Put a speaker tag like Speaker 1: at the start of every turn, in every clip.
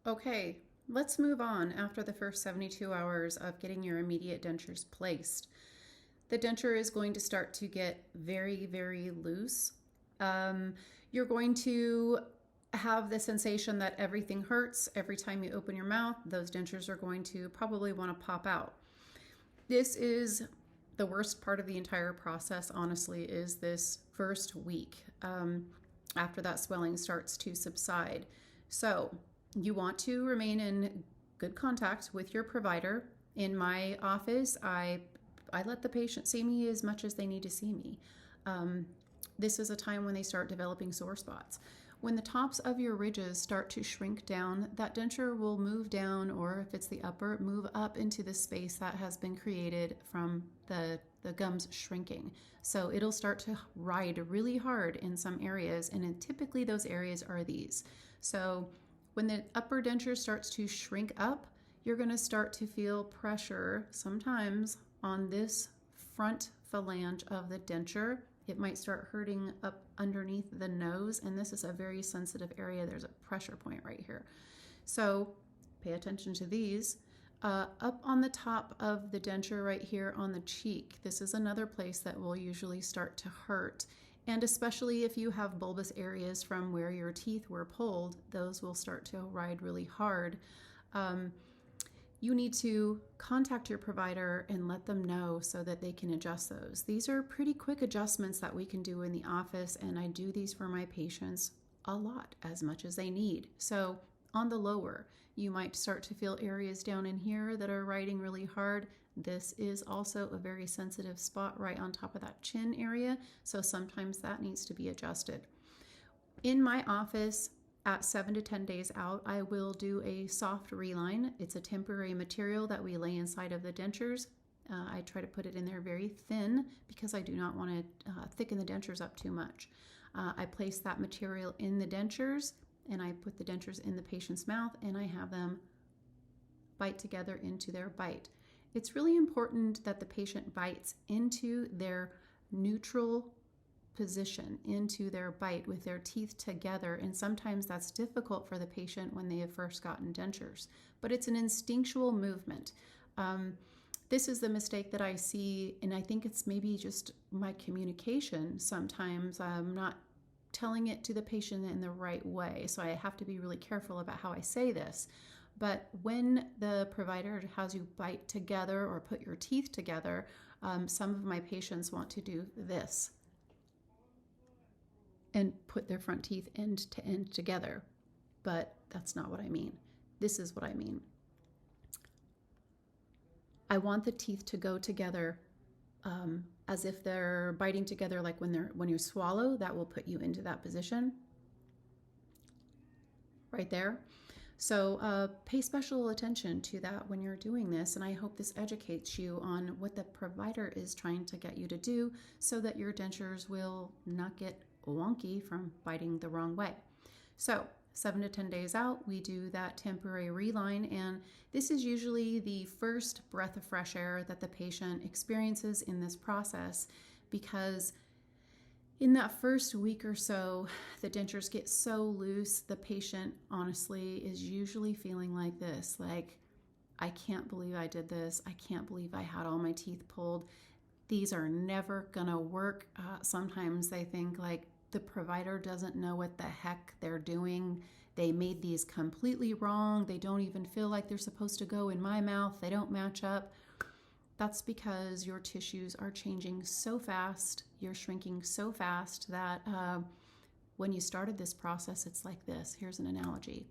Speaker 1: Okay, let's move on after the first 72 hours of getting your immediate dentures placed. The denture is going to start to get very, very loose. You're going to have the sensation that everything hurts every time you open your mouth. Those dentures are going to probably want to pop out. This is the worst part of the entire process, honestly, is this first week after that swelling starts to subside. So you want to remain in good contact with your provider. In my office, I let the patient see me as much as they need to see me. This is a time when they start developing sore spots. When the tops of your ridges start to shrink down, that denture will move down, or if it's the upper, move up into the space that has been created from the gums shrinking. So it'll start to ride really hard in some areas, and typically those areas are these. So when the upper denture starts to shrink up, you're going to start to feel pressure sometimes on this front phalange of the denture. It might start hurting up underneath the nose, and this is a very sensitive area. There's a pressure point right here. So pay attention to these. Up on the top of the denture right here on the cheek, this is another place that will usually start to hurt. And especially if you have bulbous areas from where your teeth were pulled, those will start to ride really hard. You need to contact your provider and let them know so that they can adjust those. These are pretty quick adjustments that we can do in the office, and I do these for my patients a lot, as much as they need. So on the lower, you might start to feel areas down in here that are riding really hard. This is also a very sensitive spot right on top of that chin area, so sometimes that needs to be adjusted. In my office, at 7 to 10 days out, I will do a soft reline. It's a temporary material that we lay inside of the dentures. I try to put it in there very thin because I do not want to thicken the dentures up too much. I place that material in the dentures, and I put the dentures in the patient's mouth, and I have them bite together into their bite. It's really important that the patient bites into their neutral position, into their bite with their teeth together, and sometimes that's difficult for the patient when they have first gotten dentures, but it's an instinctual movement. This is the mistake that I see, and I think it's maybe just my communication. Sometimes I'm not telling it to the patient in the right way, so I have to be really careful about how I say this. But when the provider has you bite together or put your teeth together, some of my patients want to do this and put their front teeth end to end together. But that's not what I mean. This is what I mean. I want the teeth to go together as if they're biting together, like when you swallow, that will put you into that position right there. So pay special attention to that when you're doing this, and I hope this educates you on what the provider is trying to get you to do so that your dentures will not get wonky from biting the wrong way. So 7 to 10 days out, we do that temporary reline, and this is usually the first breath of fresh air that the patient experiences in this process, because in that first week or so, the dentures get so loose, the patient honestly is usually feeling like this, like, I can't believe I did this. I can't believe I had all my teeth pulled. These are never gonna work. Sometimes they think like the provider doesn't know what the heck they're doing. They made these completely wrong. They don't even feel like they're supposed to go in my mouth. They don't match up. That's because your tissues are changing so fast, you're shrinking so fast that when you started this process, it's like this. Here's an analogy.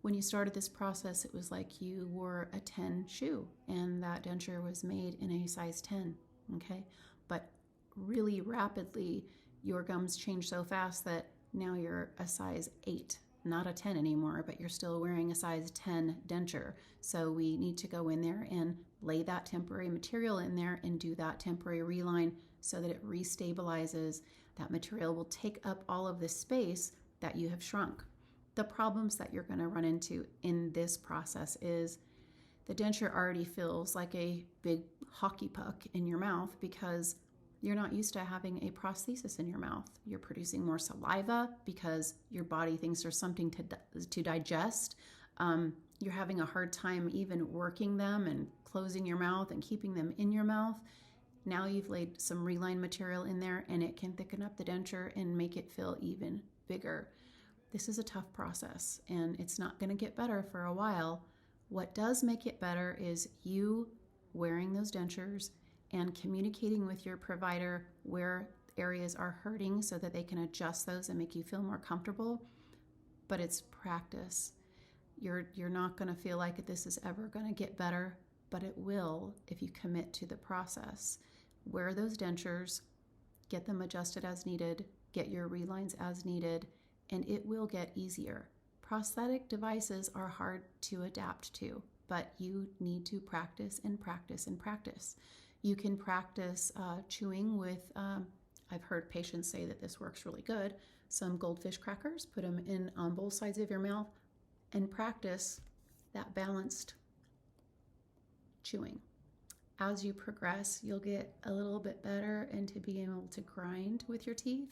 Speaker 1: When you started this process, it was like you wore a 10 shoe and that denture was made in a size 10, okay? But really rapidly, your gums change so fast that now you're a size 8, not a 10 anymore, but you're still wearing a size 10 denture. So we need to go in there and lay that temporary material in there and do that temporary reline so that it restabilizes. That material will take up all of this space that you have shrunk. The problems that you're going to run into in this process is the denture already feels like a big hockey puck in your mouth because you're not used to having a prosthesis in your mouth. You're producing more saliva because your body thinks there's something to digest. you're having a hard time even working them and closing your mouth and keeping them in your mouth. Now you've laid some reline material in there, and it can thicken up the denture and make it feel even bigger. This is a tough process, and it's not going to get better for a while. What does make it better is you wearing those dentures and communicating with your provider where areas are hurting so that they can adjust those and make you feel more comfortable. But it's practice. You're not going to feel like this is ever going to get better, but it will if you commit to the process. Wear those dentures, get them adjusted as needed, get your relines as needed, and it will get easier. Prosthetic devices are hard to adapt to, but you need to practice and practice and practice. You can practice chewing with, I've heard patients say that this works really good, some goldfish crackers, put them in on both sides of your mouth, and practice that balanced chewing. As you progress, you'll get a little bit better into being able to grind with your teeth.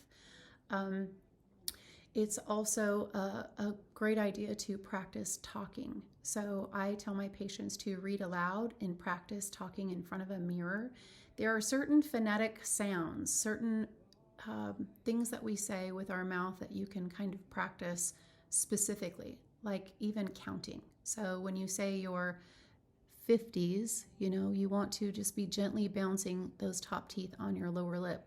Speaker 1: It's also a great idea to practice talking. So I tell my patients to read aloud and practice talking in front of a mirror. There are certain phonetic sounds, certain things that we say with our mouth that you can kind of practice specifically, like even counting. So when you say your 50s, you want to just be gently bouncing those top teeth on your lower lip.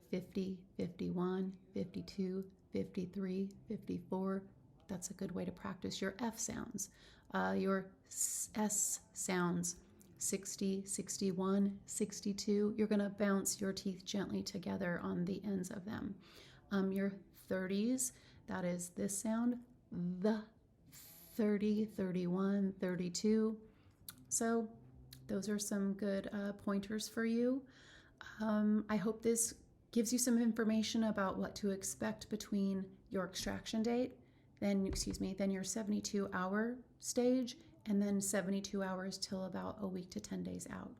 Speaker 1: 50, 51, 52, 53, 54. That's a good way to practice your F sounds. Your S sounds, 60, 61, 62. You're going to bounce your teeth gently together on the ends of them. Your 30s, that is this sound, the 30, 31, 32. So those are some good pointers for you. I hope this gives you some information about what to expect between your extraction date, then your 72-hour stage, and then 72 hours till about a week to 10 days out.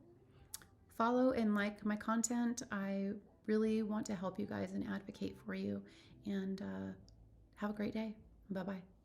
Speaker 1: Follow and like my content. I really want to help you guys and advocate for you. And have a great day. Bye-bye.